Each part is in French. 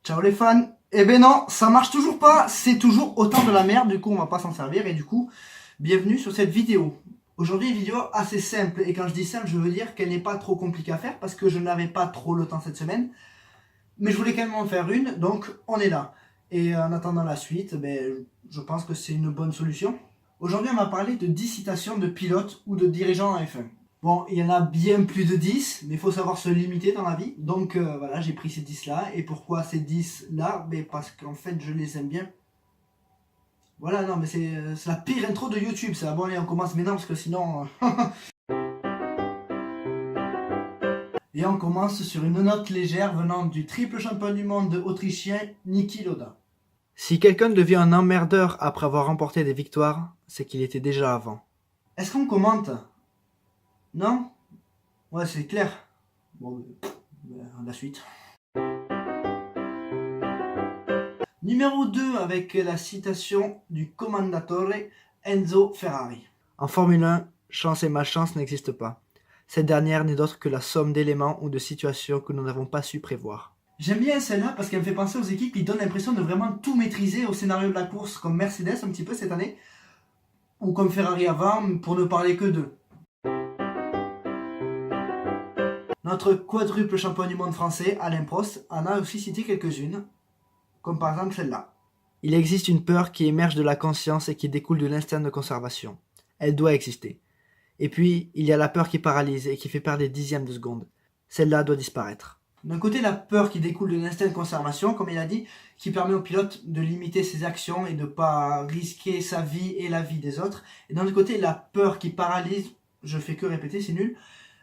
Ciao les fans. Eh ben non, ça marche toujours pas, c'est toujours autant de la merde, du coup on va pas s'en servir et du coup, bienvenue sur cette vidéo. Aujourd'hui une vidéo assez simple et quand je dis simple je veux dire qu'elle n'est pas trop compliquée à faire parce que je n'avais pas trop le temps cette semaine, mais je voulais quand même en faire une, donc on est là. Et en attendant la suite, je pense que c'est une bonne solution. Aujourd'hui on va parler de 10 citations de pilotes ou de dirigeants en F1. Bon, il y en a bien plus de 10, mais il faut savoir se limiter dans la vie. Donc voilà, j'ai pris ces 10 là. Et pourquoi ces 10 là? Parce qu'en fait, je les aime bien. Voilà, non, mais c'est la pire intro de YouTube, ça. Bon, allez, on commence maintenant, parce que sinon... Et on commence sur une note légère venant du triple champion du monde autrichien Niki Lauda. Si quelqu'un devient un emmerdeur après avoir remporté des victoires, c'est qu'il était déjà avant. Est-ce qu'on commente? Non? Ouais, c'est clair. Bon, la suite. Numéro 2 avec la citation du commendatore Enzo Ferrari. En Formule 1, chance et malchance n'existent pas. Cette dernière n'est d'autre que la somme d'éléments ou de situations que nous n'avons pas su prévoir. J'aime bien celle-là parce qu'elle me fait penser aux équipes qui donnent l'impression de vraiment tout maîtriser au scénario de la course, comme Mercedes un petit peu cette année, ou comme Ferrari avant, pour ne parler que d'eux. Notre quadruple champion du monde français, Alain Prost, en a aussi cité quelques-unes, comme par exemple celle-là. Il existe une peur qui émerge de la conscience et qui découle de l'instinct de conservation. Elle doit exister. Et puis, il y a la peur qui paralyse et qui fait perdre des dixièmes de seconde. Celle-là doit disparaître. D'un côté, la peur qui découle de l'instinct de conservation, comme il a dit, qui permet au pilote de limiter ses actions et de ne pas risquer sa vie et la vie des autres. Et d'un autre côté, la peur qui paralyse, je fais que répéter, c'est nul,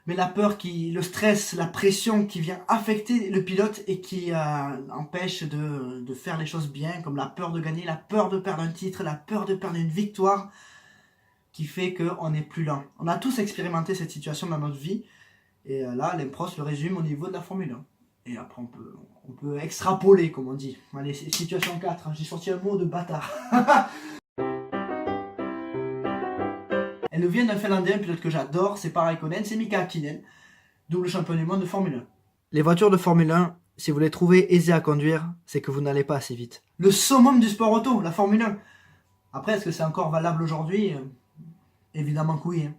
mais la peur, le stress, la pression qui vient affecter le pilote et qui empêche de faire les choses bien, comme la peur de gagner, la peur de perdre un titre, la peur de perdre une victoire, qui fait qu'on n'est plus lent. On a tous expérimenté cette situation dans notre vie, et là, l'Impros le résume au niveau de la Formule 1. Et après, on peut extrapoler, comme on dit. Allez, situation 4, hein, j'ai sorti un mot de bâtard. Elle nous vient d'un Finlandais, un pilote que j'adore, c'est pas Raikkonen, c'est Mika Hakkinen, double champion du monde de Formule 1. Les voitures de Formule 1, si vous les trouvez aisées à conduire, c'est que vous n'allez pas assez vite. Le summum du sport auto, la Formule 1. Après, est-ce que c'est encore valable aujourd'hui? Évidemment que oui. Hein.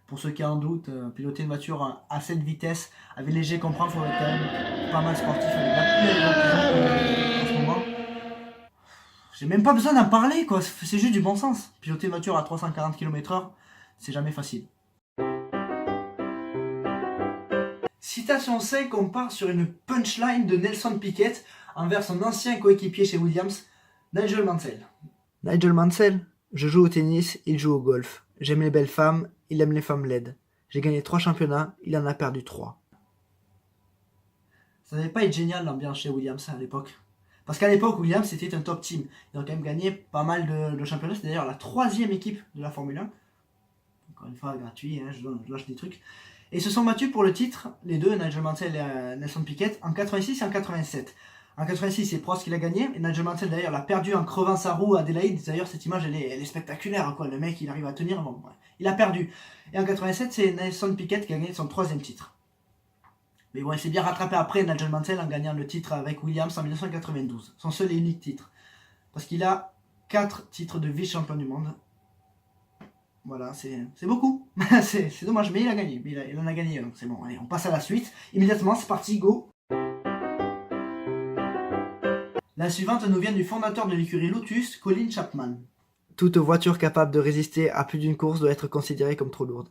Pour ceux qui en doutent, piloter une voiture à cette vitesse, avec léger comprendre, il faudrait être quand même pas mal sportif avec la pluie en ce moment. J'ai même pas besoin d'en parler, quoi. C'est juste du bon sens. Piloter une voiture à 340 km/h, c'est jamais facile. Citation 5, on part sur une punchline de Nelson Piquet envers son ancien coéquipier chez Williams, Nigel Mansell. Nigel Mansell, je joue au tennis, il joue au golf. J'aime les belles femmes, il aime les femmes laides. J'ai gagné 3 championnats, il en a perdu 3. Ça devait pas être génial l'ambiance chez Williams à l'époque. Parce qu'à l'époque, Williams c'était un top team. Ils ont quand même gagné pas mal de championnats. C'est d'ailleurs la 3e équipe de la Formule 1. Encore une fois, gratuit, hein, je lâche des trucs. Et ils se sont battus pour le titre, les deux, Nigel Mansell et Nelson Piquet, en 86 et en 87. En 86, c'est Prost qui l'a gagné. Et Nigel Mansell, d'ailleurs, l'a perdu en crevant sa roue à Adélaïde. D'ailleurs, cette image, elle est spectaculaire, quoi. Le mec, il arrive à tenir. Bon, ouais. Il a perdu. Et en 87, c'est Nelson Piquet qui a gagné son 3e titre. Mais bon, il s'est bien rattrapé après, Nigel Mansell, en gagnant le titre avec Williams en 1992. Son seul et unique titre. Parce qu'il a 4 titres de vice-champion du monde. Voilà, c'est beaucoup. c'est dommage, mais il a gagné. Il en a gagné un. C'est bon, allez, on passe à la suite. Immédiatement, c'est parti, go. La suivante nous vient du fondateur de l'écurie Lotus, Colin Chapman. Toute voiture capable de résister à plus d'une course doit être considérée comme trop lourde.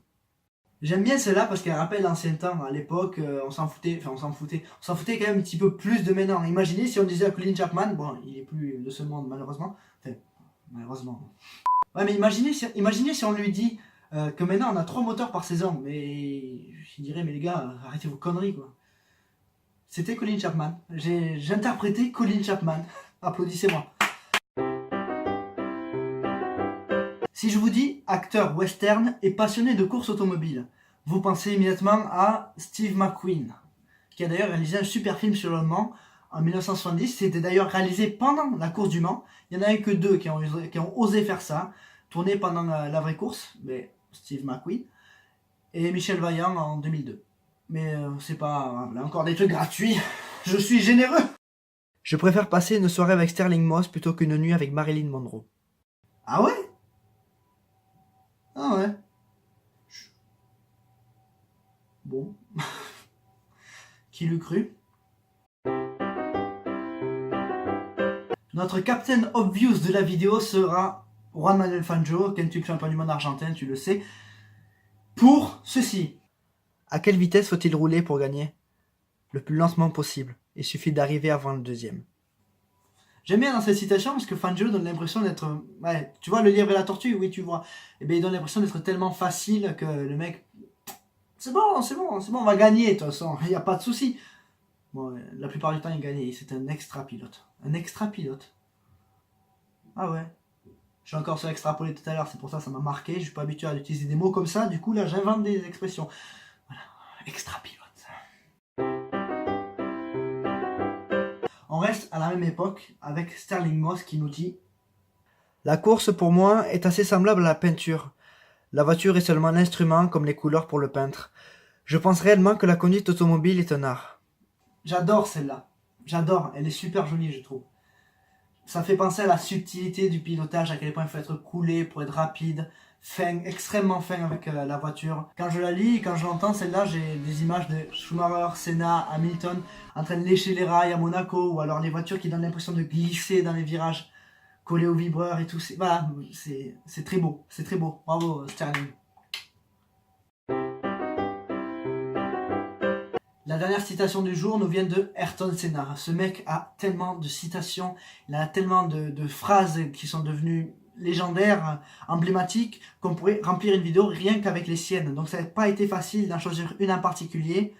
J'aime bien celle-là parce qu'elle rappelle l'ancien temps. À l'époque, on s'en foutait quand même un petit peu plus de maintenant. Imaginez si on disait à Colin Chapman, bon, il est plus de ce monde malheureusement. Enfin, malheureusement. Ouais, mais imaginez si on lui dit que maintenant on a 3 moteurs par saison. Mais je dirais, mais les gars, arrêtez vos conneries, quoi. C'était Colin Chapman. J'interprétais Colin Chapman. Applaudissez-moi. Si je vous dis acteur western et passionné de course automobile, vous pensez immédiatement à Steve McQueen, qui a d'ailleurs réalisé un super film sur Le Mans en 1970. C'était d'ailleurs réalisé pendant la course du Mans. Il n'y en a eu que 2 qui ont osé faire ça, tourné pendant la vraie course, mais Steve McQueen, et Michel Vaillant en 2002. Mais c'est pas... Là encore des trucs gratuits, je suis généreux. Je préfère passer une soirée avec Sterling Moss plutôt qu'une nuit avec Marilyn Monroe. Ah ouais? Ah ouais. Bon. Qui l'eût cru? Notre Captain Obvious de la vidéo sera Juan Manuel Fangio, quintuple champion du monde argentin, tu le sais. Pour ceci. À quelle vitesse faut-il rouler pour gagner? Le plus lentement possible. Il suffit d'arriver avant le deuxième. J'aime bien dans cette citation parce que Fangio donne l'impression d'être... Ouais, tu vois le lièvre et la tortue? Oui, tu vois. Et bien il donne l'impression d'être tellement facile que le mec... C'est bon, on va gagner de toute façon, il n'y a pas de souci. Bon, la plupart du temps il gagne, c'est un extra pilote. Un extra pilote. Ah ouais. J'ai encore ça extrapolé tout à l'heure, c'est pour ça que ça m'a marqué. Je suis pas habitué à utiliser des mots comme ça, du coup là j'invente des expressions. Voilà, extra pilote. On reste à la même époque avec Sterling Moss qui nous dit: la course pour moi est assez semblable à la peinture. La voiture est seulement un instrument comme les couleurs pour le peintre. Je pense réellement que la conduite automobile est un art. J'adore celle-là. J'adore, elle est super jolie je trouve. Ça fait penser à la subtilité du pilotage, à quel point il faut être coulé pour être rapide, fin, extrêmement fin avec la voiture. Quand je la lis, quand je l'entends, celle-là, j'ai des images de Schumacher, Senna, Hamilton, en train de lécher les rails à Monaco, ou alors les voitures qui donnent l'impression de glisser dans les virages, collées au vibreur et tout. Voilà, c'est très beau, c'est très beau. Bravo Sterling. La dernière citation du jour nous vient de Ayrton Senna. Ce mec a tellement de citations, il a tellement de phrases qui sont devenues légendaires, emblématiques, qu'on pourrait remplir une vidéo rien qu'avec les siennes. Donc ça n'a pas été facile d'en choisir une en particulier,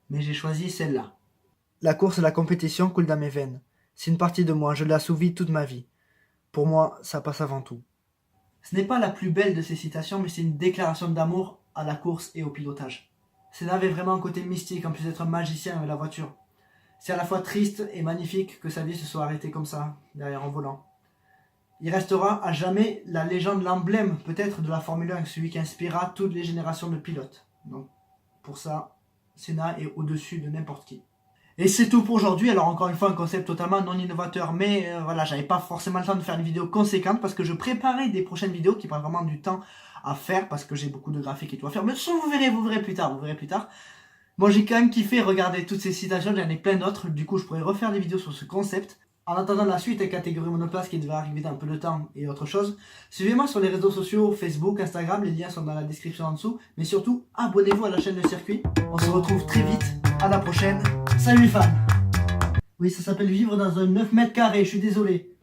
mais j'ai choisi celle-là. La course et la compétition coulent dans mes veines. C'est une partie de moi, je l'ai assouvie toute ma vie. Pour moi, ça passe avant tout. Ce n'est pas la plus belle de ces citations, mais c'est une déclaration d'amour à la course et au pilotage. Senna avait vraiment un côté mystique, en plus d'être un magicien avec la voiture. C'est à la fois triste et magnifique que sa vie se soit arrêtée comme ça, derrière un volant. Il restera à jamais la légende, l'emblème peut-être de la Formule 1, celui qui inspirera toutes les générations de pilotes. Donc pour ça, Senna est au-dessus de n'importe qui. Et c'est tout pour aujourd'hui. Alors encore une fois, un concept totalement non innovateur, mais voilà, j'avais pas forcément le temps de faire une vidéo conséquente parce que je préparais des prochaines vidéos qui prennent vraiment du temps à faire parce que j'ai beaucoup de graphiques et tout à faire. Mais ça, vous verrez plus tard, Bon, j'ai quand même kiffé regarder toutes ces citations, j'en ai plein d'autres, du coup je pourrais refaire des vidéos sur ce concept. En attendant la suite et catégorie monoplace qui devrait arriver dans un peu de temps et autre chose, suivez-moi sur les réseaux sociaux, Facebook, Instagram, les liens sont dans la description en dessous, mais surtout, abonnez-vous à la chaîne de circuit. On se retrouve très vite, à la prochaine, salut les fans. Oui, ça s'appelle vivre dans un 9 mètres carrés, je suis désolé.